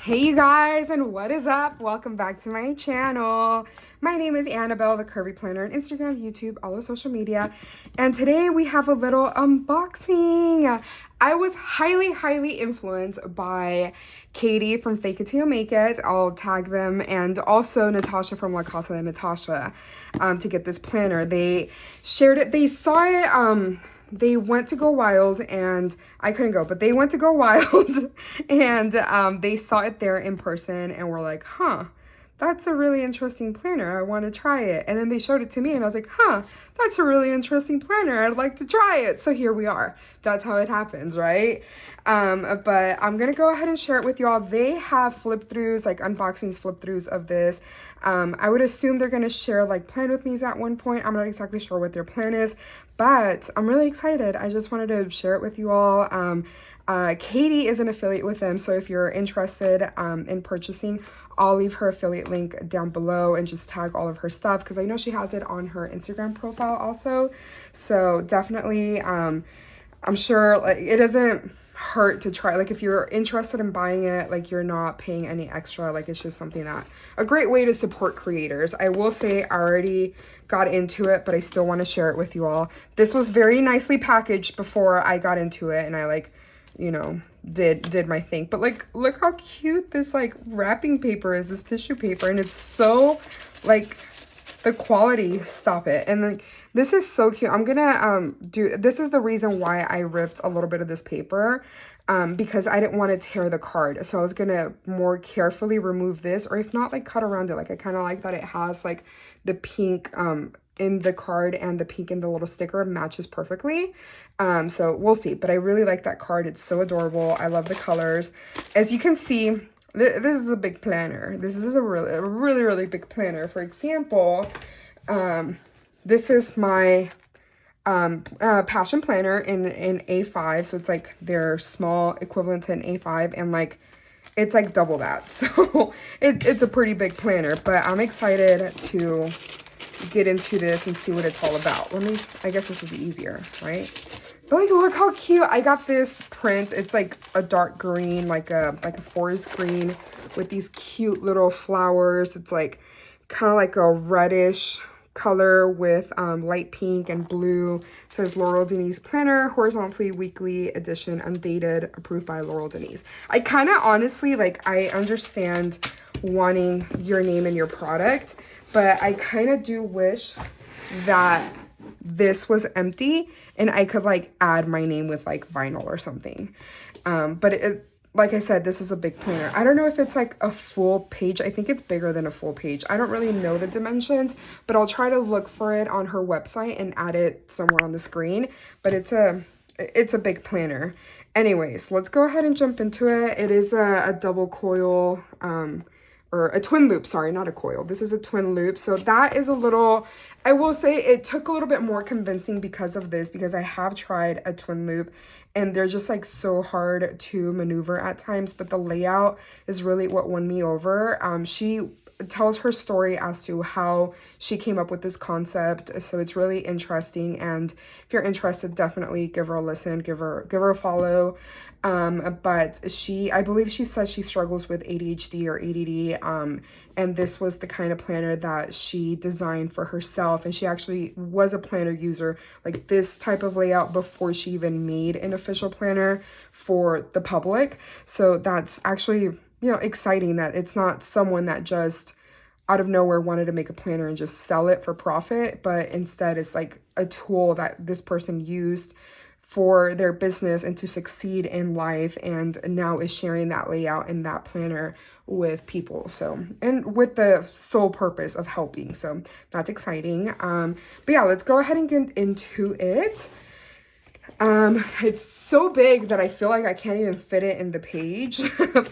Hey you guys, and what is up? Welcome back to my channel. My name is Anabel, the Curvy Planner on Instagram, YouTube, all of social media. And today we have a little unboxing. I was highly influenced by Katie from Fake It Till You Make It. I'll tag them, and also Natasha from La Casa de Natasha to get this planner. They shared it, they saw it, they went to Go Wild, and I couldn't go, but they went to Go Wild and they saw it there in person and were like, huh, that's a really interesting planner. I want to try it. And then they showed it to me and I was like, huh, that's a really interesting planner. I'd like to try it. So here we are. That's how it happens, right? But I'm going to go ahead and share it with y'all. They have flip throughs, like unboxings, flip throughs of this. I would assume they're going to share like plan with me's at one point. I'm not exactly sure what their plan is, but I'm really excited. I just wanted to share it with you all. Katie is an affiliate with them, so if you're interested in purchasing, I'll leave her affiliate link down below and just tag all of her stuff because I know she has it on her Instagram profile also. So definitely, I'm sure like it doesn't hurt to try. Like if you're interested in buying it, like you're not paying any extra. Like it's just something that a great way to support creators. I will say I already got into it, but I still want to share it with you all. This was very nicely packaged before I got into it, and I like, you know, did my thing. But like, look how cute this like wrapping paper is, this tissue paper, and it's so like the quality, stop it. And like this is so cute. I'm gonna this is the reason why I ripped a little bit of this paper, because I didn't want to tear the card, so I was gonna more carefully remove this, or if not, like cut around it. Like I kind of like that it has like the pink in the card, and the pink in the little sticker matches perfectly. So we'll see, but I really like that card. It's so adorable. I love the colors. As you can see, this is a big planner. This is a really big planner. For example, this is my passion planner in A5, so it's like their small equivalent to an A5, and like it's like double that. So it's a pretty big planner, but I'm excited to get into this and see what it's all about. I guess this would be easier, right? But like, look how cute. I got this print. It's like a dark green, like a forest green with these cute little flowers. It's like kind of like a reddish color with light pink and blue. It says Laurel Denise Planner, horizontally weekly edition, undated, approved by Laurel Denise. I kind of honestly, like, I understand wanting your name in your product, but I kind of do wish that this was empty and I could like add my name with like vinyl or something. But like I said, this is a big planner. I don't know if it's like a full page. I think it's bigger than a full page. I don't really know the dimensions, but I'll try to look for it on her website and add it somewhere on the screen. But it's a big planner. Anyways, let's go ahead and jump into it. It is a double coil, or a twin loop, sorry, not a coil. This is a twin loop. So that is a little, I will say it took a little bit more convincing because of this, because I have tried a twin loop and they're just like so hard to maneuver at times, but the layout is really what won me over. She tells her story as to how she came up with this concept, so it's really interesting, and if you're interested, definitely give her a listen, give her a follow. But I believe she says she struggles with ADHD or ADD, and this was the kind of planner that she designed for herself, and she actually was a planner user, like this type of layout, before she even made an official planner for the public. So that's actually, you know, exciting that it's not someone that just out of nowhere wanted to make a planner and just sell it for profit, but instead it's like a tool that this person used for their business and to succeed in life, and now is sharing that layout and that planner with people. So, and with the sole purpose of helping. So that's exciting. But yeah, let's go ahead and get into it. It's so big that I feel like I can't even fit it in the page.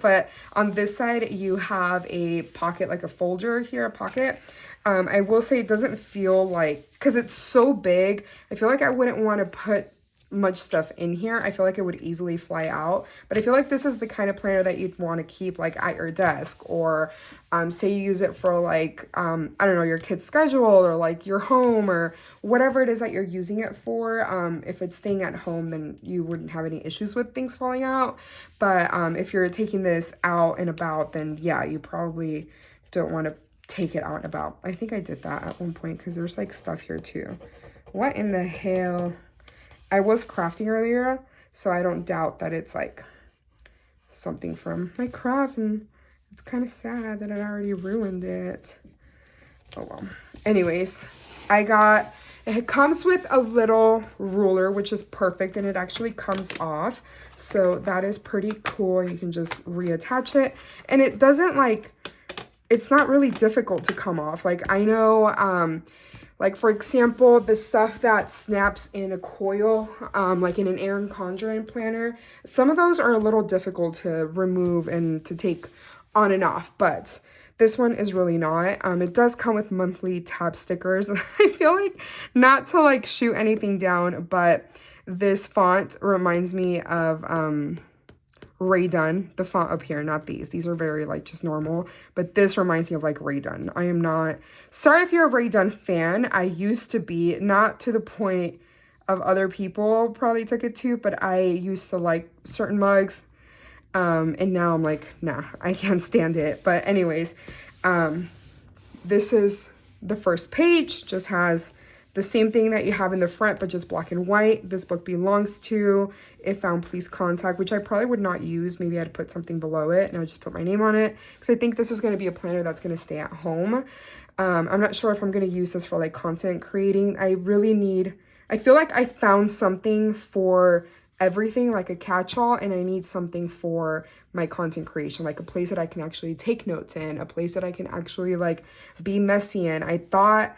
But on this side, you have a pocket, like a folder here, a pocket. I will say it doesn't feel like, because it's so big, I feel like I wouldn't want to put much stuff in here, I feel like it would easily fly out. But I feel like this is the kind of planner that you'd want to keep like at your desk, or say you use it for like, I don't know, your kid's schedule or like your home or whatever it is that you're using it for. If it's staying at home, then you wouldn't have any issues with things falling out. But if you're taking this out and about, then yeah, you probably don't want to take it out and about. I think I did that at one point because there's like stuff here too. What in the hell? I was crafting earlier, so I don't doubt that it's like something from my crafts, and it's kind of sad that I already ruined it. Oh well. Anyways, it comes with a little ruler, which is perfect, and it actually comes off. So that is pretty cool. You can just reattach it, and it doesn't like, it's not really difficult to come off. Like I know, like for example, the stuff that snaps in a coil, like in an Erin Condren planner, some of those are a little difficult to remove and to take on and off, but this one is really not. It does come with monthly tab stickers. I feel like, not to like shoot anything down, but this font reminds me of Ray Dunn, the font up here, not these. These are very like just normal, but this reminds me of like Ray Dunn. I am not, sorry if you're a Ray Dunn fan. I used to be, not to the point of other people probably took it to, but I used to like certain mugs. And now I'm like, nah, I can't stand it. But anyways, this is the first page, just has the same thing that you have in the front, but just black and white. This book belongs to, if found, please contact, which I probably would not use. Maybe I'd put something below it and I'll just put my name on it, because I think this is going to be a planner that's going to stay at home. I'm not sure if I'm going to use this for like content creating. I feel like I found something for everything, like a catch-all, and I need something for my content creation, like a place that I can actually take notes in, a place that I can actually like be messy in. I thought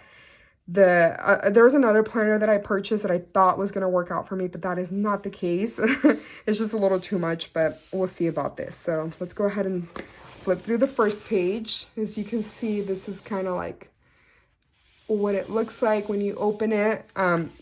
there was another planner that I purchased that I thought was going to work out for me, but that is not the case. It's just a little too much, but we'll see about this. So let's go ahead and flip through the first page. As you can see, this is kind of like what it looks like when you open it.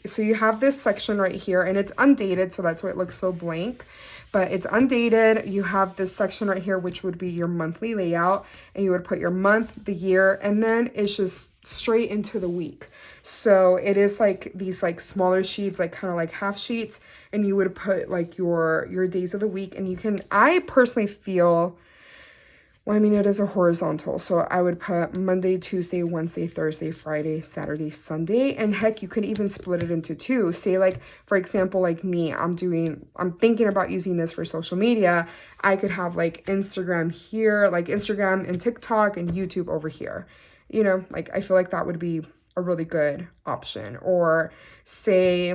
So you have this section right here, and it's undated, so that's why it looks so blank, but it's undated. You have this section right here, which would be your monthly layout, and you would put your month, the year, and then it's just straight into the week. So it is like these like smaller sheets, like kind of like half sheets, and you would put like your days of the week. And you can, I personally feel, well, I mean, it is a horizontal, so I would put Monday, Tuesday, Wednesday, Thursday, Friday, Saturday, Sunday, and heck, you could even split it into two. Say like, for example, like me, I'm thinking about using this for social media. I could have like Instagram here, like Instagram and TikTok and YouTube over here. You know, like I feel like that would be a really good option. Or say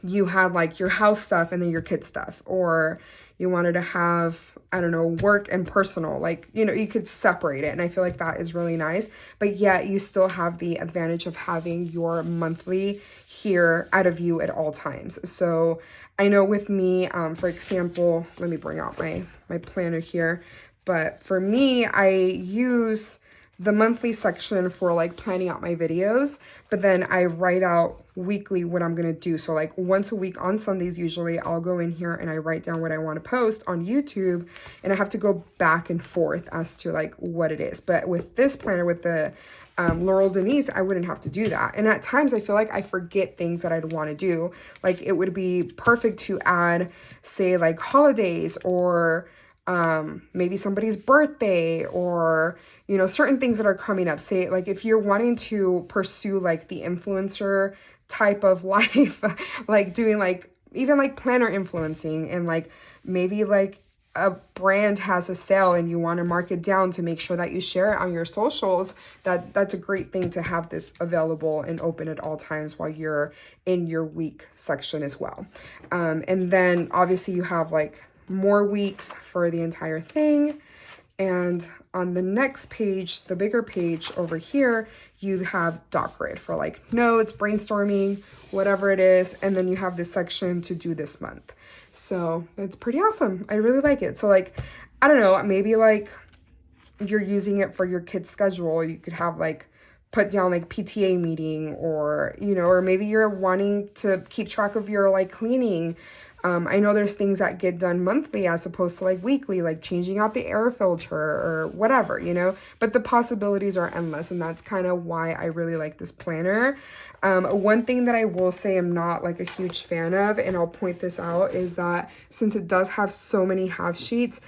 you had like your house stuff and then your kid stuff, or you wanted to have, I don't know, work and personal, like, you know, you could separate it. And I feel like that is really nice, but yet you still have the advantage of having your monthly here out of view at all times. So I know with me, for example, let me bring out my planner here, but for me, I use the monthly section for like planning out my videos, but then I write out weekly what I'm gonna do. So like once a week on Sundays, usually I'll go in here and I write down what I want to post on YouTube, and I have to go back and forth as to like what it is. But with this planner, with the Laurel Denise, I wouldn't have to do that. And at times I feel like I forget things that I'd want to do. Like it would be perfect to add, say like holidays, or maybe somebody's birthday, or, you know, certain things that are coming up. Say like if you're wanting to pursue like the influencer type of life, like doing like even like planner influencing, and like maybe like a brand has a sale and you want to mark it down to make sure that you share it on your socials, that's a great thing to have this available and open at all times while you're in your week section as well. And then obviously you have like more weeks for the entire thing. And on the next page, the bigger page over here, you have doc grid for like notes, brainstorming, whatever it is. And then you have this section to do this month. So it's pretty awesome. I really like it. So like, I don't know, maybe like you're using it for your kid's schedule. You could have like put down like PTA meeting, or, you know, or maybe you're wanting to keep track of your like cleaning. I know there's things that get done monthly as opposed to like weekly, like changing out the air filter or whatever, you know, but the possibilities are endless. And that's kind of why I really like this planner. One thing that I will say I'm not like a huge fan of, and I'll point this out, is that since it does have so many half sheets,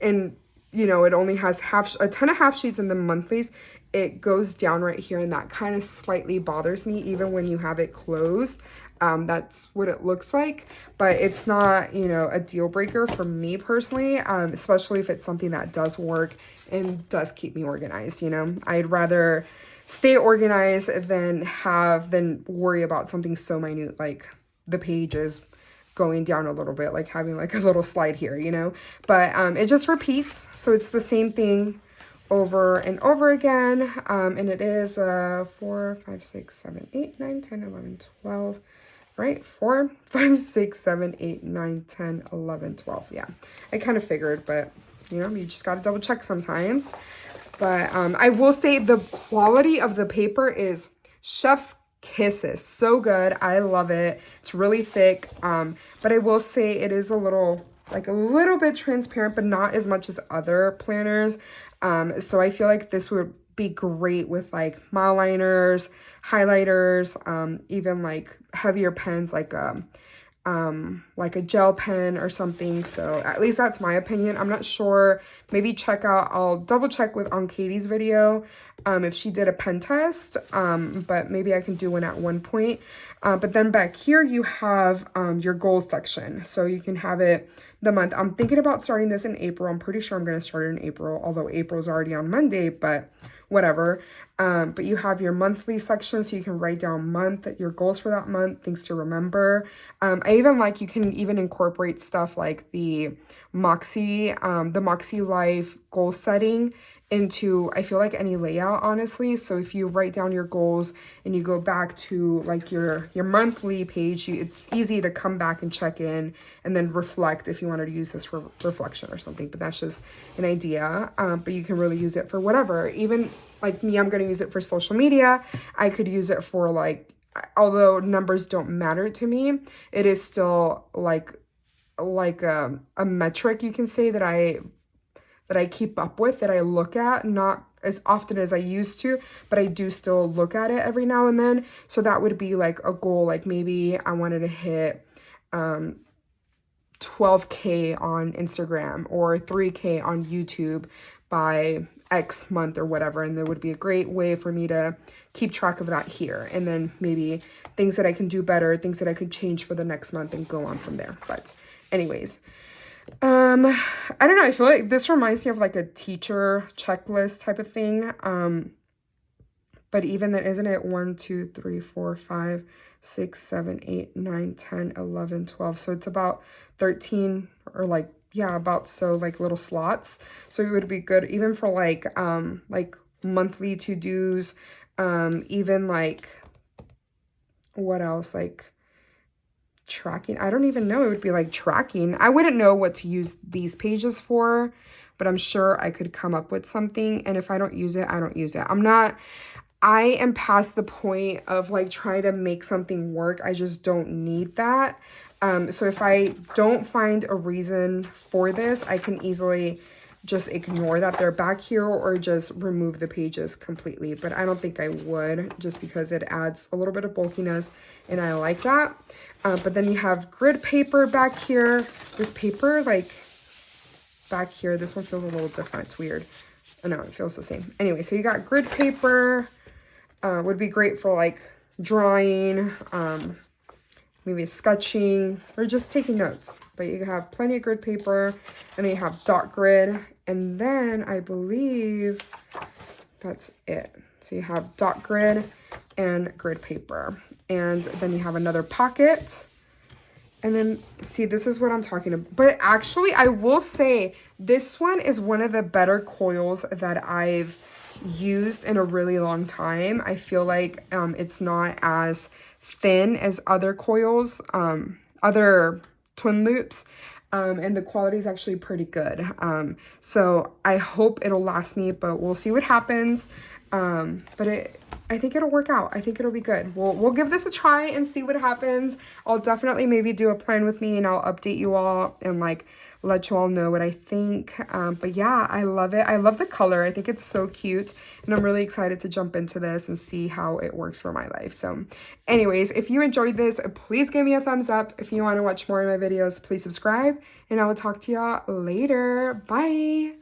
and you know, it only has a ton of half sheets in the monthlies, it goes down right here, and that kind of slightly bothers me even when you have it closed. That's what it looks like, but it's not, you know, a deal breaker for me personally, especially if it's something that does work and does keep me organized. You know, I'd rather stay organized than worry about something so minute like the pages going down a little bit, like having like a little slide here, you know, but it just repeats. So it's the same thing over and over again. And it is 4, 5, 6, 7, 8, 9, 10, 11, 12, right? 4, 5, 6, 7, 8, 9, 10, 11, 12. Yeah, I kind of figured, but you know, you just got to double check sometimes. But I will say the quality of the paper is chef's kisses. So good. I love it. It's really thick. But I will say it is a little bit transparent, but not as much as other planners. So I feel like this would be great with like mile liners, highlighters, even like heavier pens, like a gel pen or something. So at least that's my opinion. I'm not sure. Maybe I'll double check on Katie's video if she did a pen test, but maybe I can do one at one point. But then back here you have your goals section, so you can have it the month. I'm thinking about starting this in April. I'm pretty sure I'm going to start it in April, although April's already on Monday, but whatever. But you have your monthly section, so you can write down your goals for that month, things to remember. You can even incorporate stuff like the Moxie Life goal setting into, I feel like, any layout, honestly. So if you write down your goals and you go back to like your monthly page, it's easy to come back and check in and then reflect if you wanted to use this for reflection or something. But that's just an idea. But you can really use it for whatever. Even like me, I'm going to use it for social media. I could use it for like, although numbers don't matter to me, it is still like a metric, you can say, that I keep up with, that I look at, not as often as I used to, but I do still look at it every now and then. So that would be like a goal, like maybe I wanted to hit 12K on Instagram or 3K on YouTube by X month or whatever. And there would be a great way for me to keep track of that here. And then maybe things that I can do better, things that I could change for the next month, and go on from there. But anyways, I don't know. I feel like this reminds me of like a teacher checklist type of thing. But even then, isn't it 1, 2, 3, 4, 5, 6, 7, 8, 9, 10, 11, 12. So it's about 13 or like, yeah, about so like little slots. So it would be good even for like monthly to-dos, even like, what else? Like tracking. I don't even know. It would be like tracking. I wouldn't know what to use these pages for, but I'm sure I could come up with something. And if I don't use it, I don't use it. I am past the point of like trying to make something work. I just don't need that. So if I don't find a reason for this, I can easily just ignore that they're back here or just remove the pages completely. But I don't think I would, just because it adds a little bit of bulkiness and I like that. But then you have grid paper back here. This paper, like back here, this one feels a little different. It's weird. Oh, no, it feels the same. Anyway, so you got grid paper. Would be great for like drawing, maybe sketching, or just taking notes. But you have plenty of grid paper, and then you have dot grid, and then I believe that's it. So you have dot grid and grid paper, and then you have another pocket. And then, see, this is what I'm talking about. But actually, I will say this one is one of the better coils that I've used in a really long time. I feel like it's not as thin as other coils, other twin loops. and the quality is actually pretty good. So I hope it'll last me, but we'll see what happens. But I think it'll work out. I think it'll be good. We'll give this a try and see what happens. I'll definitely maybe do a plan with me and I'll update you all and like let you all know what I think. But yeah, I love it. I love the color. I think it's so cute and I'm really excited to jump into this and see how it works for my life. So anyways, if you enjoyed this, please give me a thumbs up. If you want to watch more of my videos, please subscribe and I will talk to y'all later. Bye.